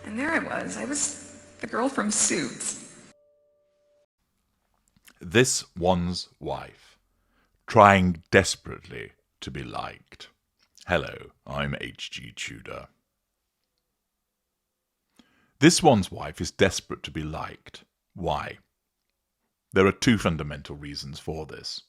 And there I was the girl from Suits. This one's wife, trying desperately to be liked. Hello, I'm H.G. Tudor. This one's wife is desperate to be liked. Why? There are two fundamental reasons for this.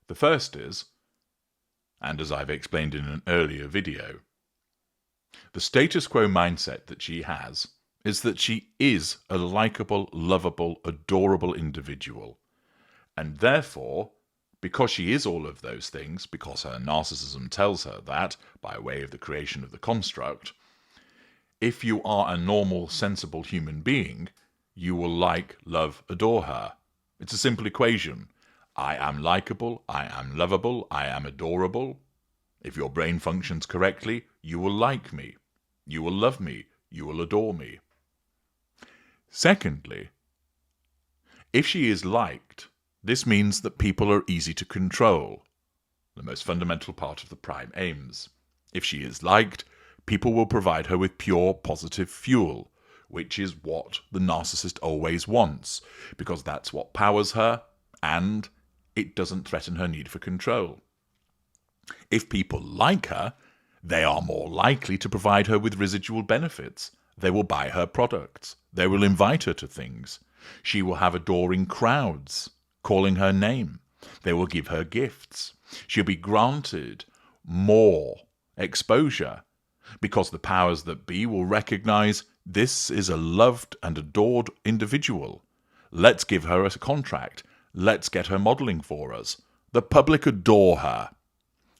The first is, and as I've explained in an earlier video, the status quo mindset that she has is that she is a likable, lovable, adorable individual. And therefore, because she is all of those things, because her narcissism tells her that, by way of the creation of the construct, if you are a normal, sensible human being, you will like, love, adore her. It's a simple equation. I am likable, I am lovable, I am adorable. If your brain functions correctly, you will like me, you will love me, you will adore me. Secondly, if she is liked, this means that people are easy to control, the most fundamental part of the prime aims. If she is liked, people will provide her with pure positive fuel, which is what the narcissist always wants, because that's what powers her, and it doesn't threaten her need for control. If people like her, they are more likely to provide her with residual benefits. They will buy her products. They will invite her to things. She will have adoring crowds calling her name. They will give her gifts. She'll be granted more exposure because the powers that be will recognize this is a loved and adored individual. Let's give her a contract. Let's get her modeling for us. The public adore her.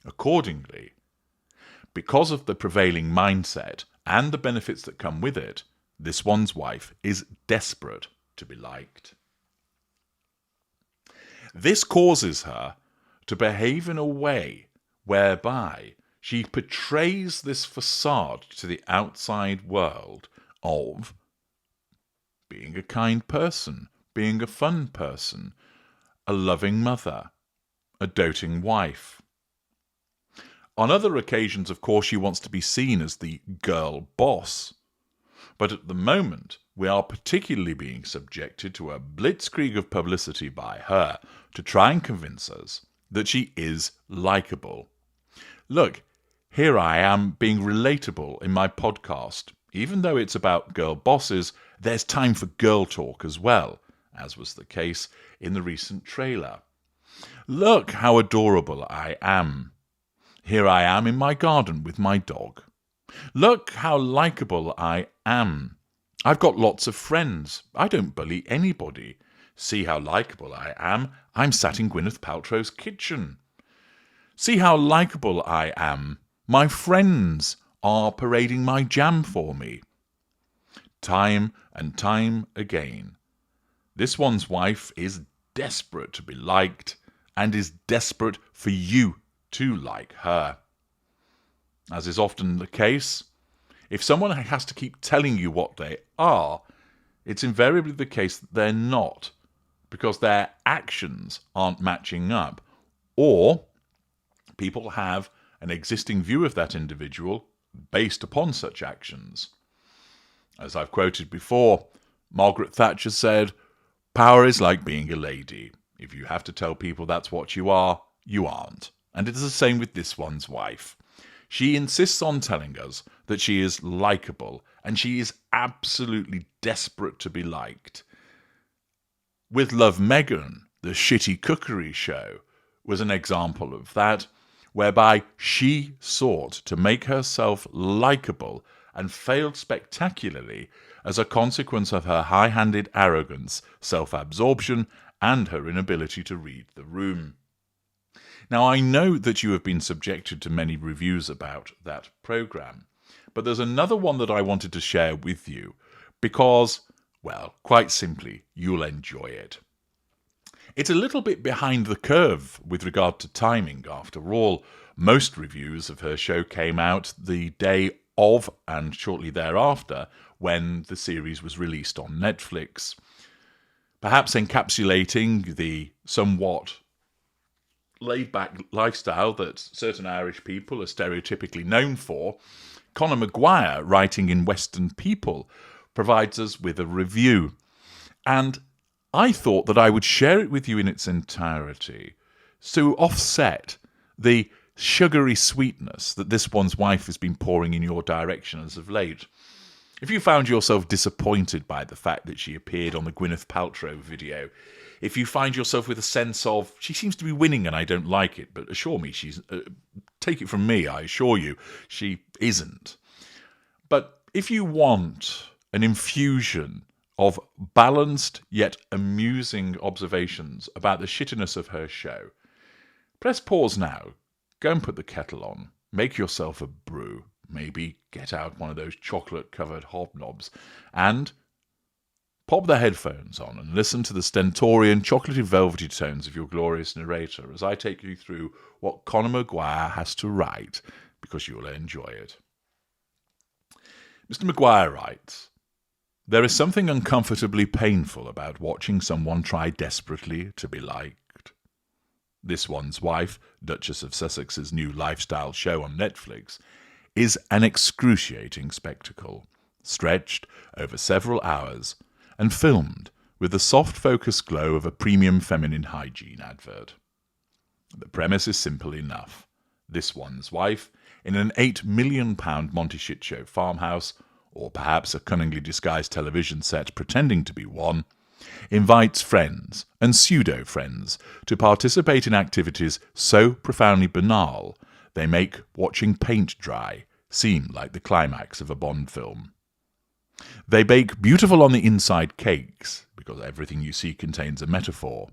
Accordingly, because of the prevailing mindset and the benefits that come with it, this one's wife is desperate to be liked. This causes her to behave in a way whereby she portrays this facade to the outside world of being a kind person, being a fun person, a loving mother, a doting wife. On other occasions, of course, she wants to be seen as the girl boss. But at the moment, we are particularly being subjected to a blitzkrieg of publicity by her to try and convince us that she is likable. Look, here I am being relatable in my podcast. Even though it's about girl bosses, there's time for girl talk as well, as was the case in the recent trailer. Look how adorable I am. Here I am in my garden with my dog. Look how likable I am. I've got lots of friends. I don't bully anybody. See how likable I am. I'm sat in Gwyneth Paltrow's kitchen. See how likable I am. My friends are parading my jam for me. Time and time again, this one's wife is desperate to be liked and is desperate for you to like her. As is often the case, if someone has to keep telling you what they are, it's invariably the case that they're not, because their actions aren't matching up, or people have an existing view of that individual based upon such actions. As I've quoted before, Margaret Thatcher said, "Power is like being a lady. If you have to tell people that's what you are, you aren't." And it is the same with this one's wife. She insists on telling us that she is likable, and she is absolutely desperate to be liked. With Love Meghan, the shitty cookery show, was an example of that, whereby she sought to make herself likable and failed spectacularly as a consequence of her high-handed arrogance, self-absorption, and her inability to read the room. Now, I know that you have been subjected to many reviews about that program, but there's another one that I wanted to share with you because, well, quite simply, you'll enjoy it. It's a little bit behind the curve with regard to timing. After all, most reviews of her show came out the day of and shortly thereafter when the series was released on Netflix, perhaps encapsulating the somewhat laid-back lifestyle that certain Irish people are stereotypically known for, Conor Maguire, writing in Western People, provides us with a review. And I thought that I would share it with you in its entirety to offset the sugary sweetness that this one's wife has been pouring in your direction as of late. If you found yourself disappointed by the fact that she appeared on the Gwyneth Paltrow video, if you find yourself with a sense of, she seems to be winning and I don't like it, but assure me she's, take it from me, I assure you, she isn't. But if you want an infusion of balanced yet amusing observations about the shittiness of her show, press pause now, go and put the kettle on, make yourself a brew, maybe get out one of those chocolate-covered hobnobs, and pop the headphones on and listen to the stentorian, chocolatey, velvety tones of your glorious narrator as I take you through what Conor Maguire has to write, because you'll enjoy it. Mr. Maguire writes, "There is something uncomfortably painful about watching someone try desperately to be liked. This One's Wife, Duchess of Sussex's new lifestyle show on Netflix, is an excruciating spectacle, stretched over several hours and filmed with the soft focus glow of a premium feminine hygiene advert. The premise is simple enough. This One's Wife, in an £8 million Monty Shitshow farmhouse, or perhaps a cunningly disguised television set pretending to be one, invites friends and pseudo-friends to participate in activities so profoundly banal they make watching paint dry seem like the climax of a Bond film. They bake beautiful on the inside cakes, because everything you see contains a metaphor,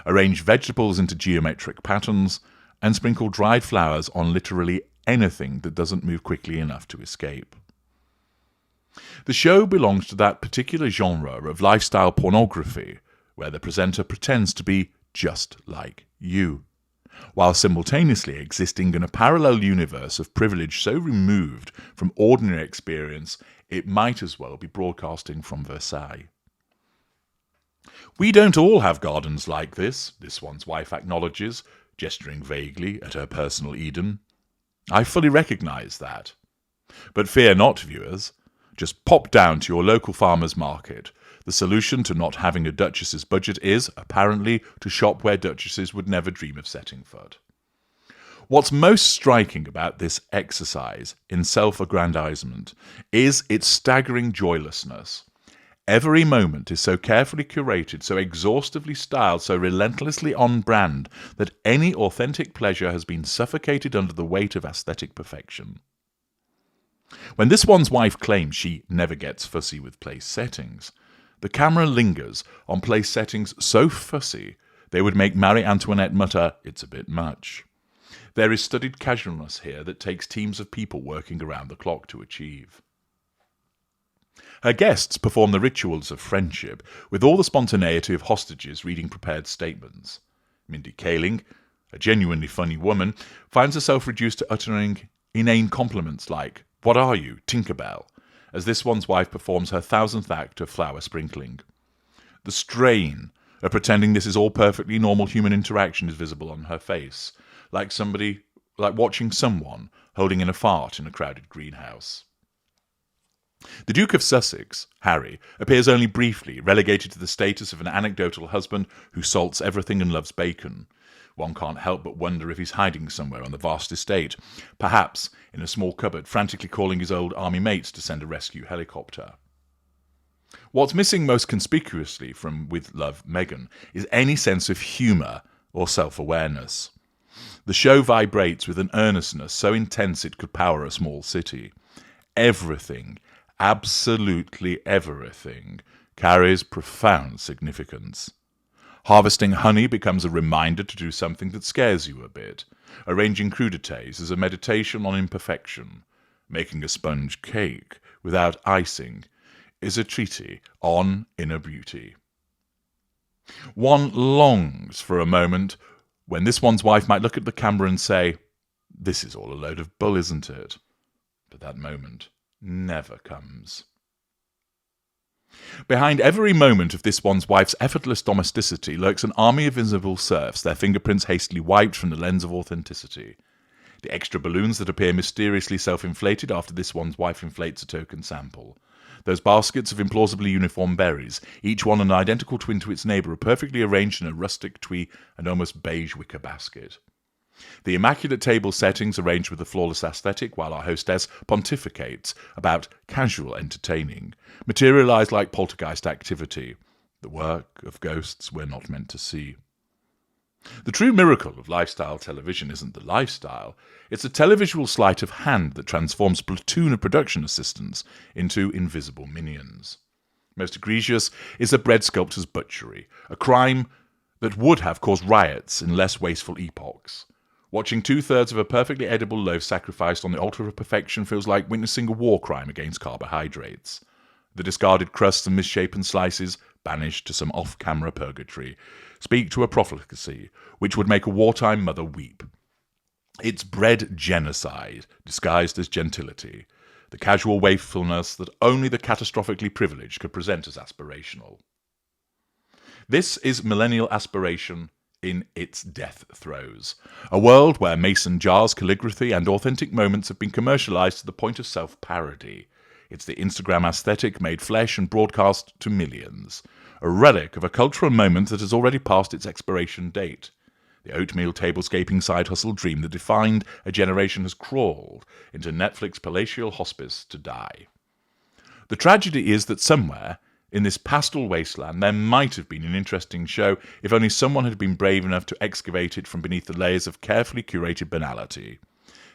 arrange vegetables into geometric patterns, and sprinkle dried flowers on literally anything that doesn't move quickly enough to escape. The show belongs to that particular genre of lifestyle pornography where the presenter pretends to be just like you, while simultaneously existing in a parallel universe of privilege so removed from ordinary experience it might as well be broadcasting from Versailles. We don't all have gardens like this One's Wife acknowledges, gesturing vaguely at her personal Eden. I fully recognise that. But fear not, viewers. Just pop down to your local farmer's market. The solution to not having a duchess's budget is, apparently, to shop where duchesses would never dream of setting foot. What's most striking about this exercise in self-aggrandizement is its staggering joylessness. Every moment is so carefully curated, so exhaustively styled, so relentlessly on brand that any authentic pleasure has been suffocated under the weight of aesthetic perfection. When This One's Wife claims she never gets fussy with place settings, the camera lingers on place settings so fussy they would make Marie Antoinette mutter, "It's a bit much." There is studied casualness here that takes teams of people working around the clock to achieve. Her guests perform the rituals of friendship with all the spontaneity of hostages reading prepared statements. Mindy Kaling, a genuinely funny woman, finds herself reduced to uttering inane compliments like, "What are you, Tinkerbell?" as This One's Wife performs her 1000th act of flower sprinkling. The strain of pretending this is all perfectly normal human interaction is visible on her face, like watching someone holding in a fart in a crowded greenhouse. The Duke of Sussex, Harry, appears only briefly, relegated to the status of an anecdotal husband who salts everything and loves bacon. One can't help but wonder if he's hiding somewhere on the vast estate, perhaps in a small cupboard, frantically calling his old army mates to send a rescue helicopter. What's missing most conspicuously from With Love, Meghan is any sense of humour or self-awareness. The show vibrates with an earnestness so intense it could power a small city. Everything, absolutely everything, carries profound significance. Harvesting honey becomes a reminder to do something that scares you a bit. Arranging crudités is a meditation on imperfection. Making a sponge cake without icing is a treatise on inner beauty. One longs for a moment when This One's Wife might look at the camera and say, "This is all a load of bull, isn't it?" But that moment never comes. Behind every moment of This One's Wife's effortless domesticity lurks an army of invisible serfs, their fingerprints hastily wiped from the lens of authenticity. The extra balloons that appear mysteriously self-inflated after this one's wife inflates a token sample. Those baskets of implausibly uniform berries, each one an identical twin to its neighbour, are perfectly arranged in a rustic twee and almost beige wicker basket. The immaculate table settings arranged with a flawless aesthetic while our hostess pontificates about casual entertaining, materialise like poltergeist activity, the work of ghosts we're not meant to see. The true miracle of lifestyle television isn't the lifestyle, it's a televisual sleight of hand that transforms a platoon of production assistants into invisible minions. Most egregious is a bread sculptor's butchery, a crime that would have caused riots in less wasteful epochs. Watching 2/3 of a perfectly edible loaf sacrificed on the altar of perfection feels like witnessing a war crime against carbohydrates. The discarded crusts and misshapen slices, banished to some off-camera purgatory, speak to a profligacy which would make a wartime mother weep. It's bread genocide, disguised as gentility, the casual wastefulness that only the catastrophically privileged could present as aspirational. This is millennial aspiration in its death throes. A world where mason jars, calligraphy, and authentic moments have been commercialized to the point of self-parody. It's the Instagram aesthetic made flesh and broadcast to millions. A relic of a cultural moment that has already passed its expiration date. The oatmeal tablescaping side hustle dream that defined a generation has crawled into Netflix palatial hospice to die. The tragedy is that somewhere, in this pastoral wasteland, there might have been an interesting show if only someone had been brave enough to excavate it from beneath the layers of carefully curated banality.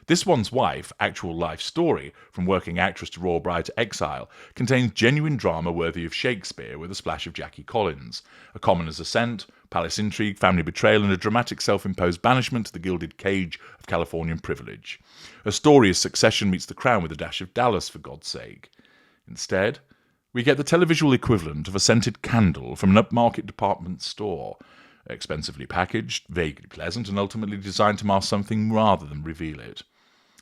This One's Wife, actual life story, from working actress to royal bride to exile, contains genuine drama worthy of Shakespeare with a splash of Jackie Collins, a commoner's ascent, palace intrigue, family betrayal, and a dramatic self-imposed banishment to the gilded cage of Californian privilege. A story as Succession meets The Crown with a dash of Dallas, for God's sake. Instead, we get the televisual equivalent of a scented candle from an upmarket department store, expensively packaged, vaguely pleasant, and ultimately designed to mask something rather than reveal it.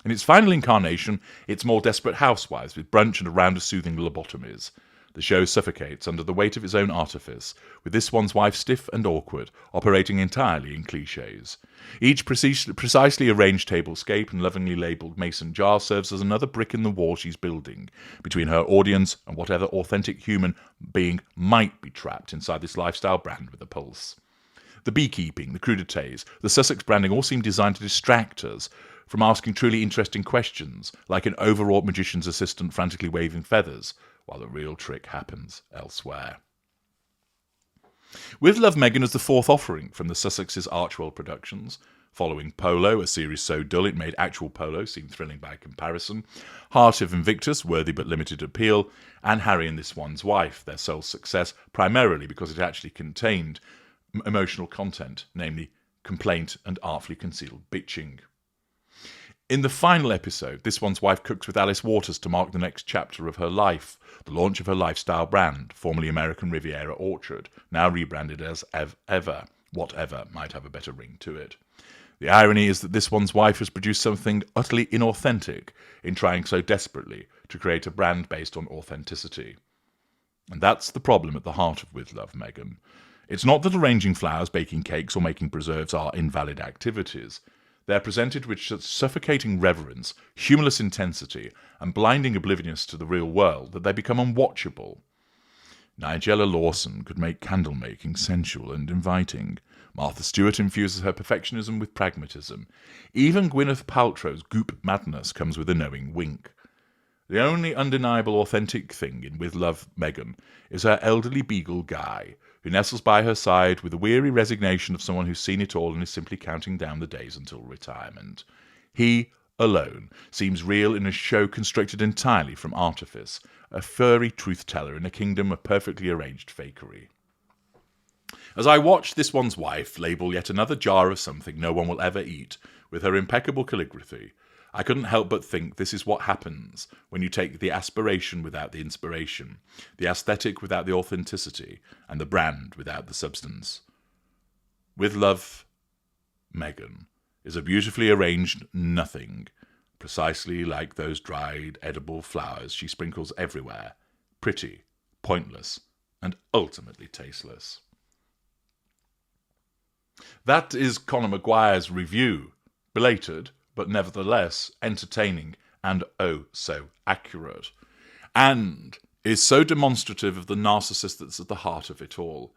In its final incarnation, it's more desperate housewives with brunch and a round of soothing lobotomies. The show suffocates under the weight of its own artifice, with This One's Wife stiff and awkward, operating entirely in clichés. Each precisely arranged tablescape and lovingly labelled mason jar serves as another brick in the wall she's building, between her audience and whatever authentic human being might be trapped inside this lifestyle brand with a pulse. The beekeeping, the crudités, the Sussex branding all seem designed to distract us from asking truly interesting questions, like an overwrought magician's assistant frantically waving feathers, while the real trick happens elsewhere. With Love Meghan as the fourth offering from the Sussex's Archwell Productions, following Polo, a series so dull it made actual polo seem thrilling by comparison, Heart of Invictus, worthy but limited appeal, and Harry and This One's Wife, their sole success primarily because it actually contained emotional content, namely complaint and artfully concealed bitching. In the final episode, This One's Wife cooks with Alice Waters to mark the next chapter of her life, the launch of her lifestyle brand, formerly American Riviera Orchard, now rebranded as Ever, whatever might have a better ring to it. The irony is that This One's Wife has produced something utterly inauthentic in trying so desperately to create a brand based on authenticity. And that's the problem at the heart of With Love Meghan. It's not that arranging flowers, baking cakes, or making preserves are invalid activities. They're presented with such suffocating reverence, humorless intensity, and blinding obliviousness to the real world that they become unwatchable. Nigella Lawson could make candle-making sensual and inviting. Martha Stewart infuses her perfectionism with pragmatism. Even Gwyneth Paltrow's goop madness comes with a knowing wink. The only undeniable authentic thing in With Love Meghan is her elderly beagle Guy, who nestles by her side with the weary resignation of someone who's seen it all and is simply counting down the days until retirement. He, alone, seems real in a show constructed entirely from artifice, a furry truth-teller in a kingdom of perfectly arranged fakery. As I watch This One's Wife label yet another jar of something no one will ever eat, with her impeccable calligraphy, I couldn't help but think this is what happens when you take the aspiration without the inspiration, the aesthetic without the authenticity, and the brand without the substance. With Love Meghan is a beautifully arranged nothing, precisely like those dried, edible flowers she sprinkles everywhere, pretty, pointless, and ultimately tasteless. That is Conor Maguire's review, belated, but nevertheless entertaining and oh so accurate, and is so demonstrative of the narcissist that's at the heart of it all.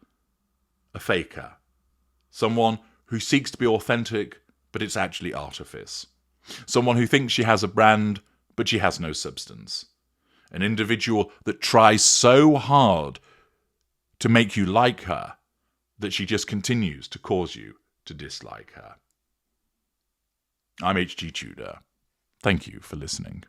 A faker. Someone who seeks to be authentic, but it's actually artifice. Someone who thinks she has a brand, but she has no substance. An individual that tries so hard to make you like her that she just continues to cause you to dislike her. I'm H.G. Tudor. Thank you for listening.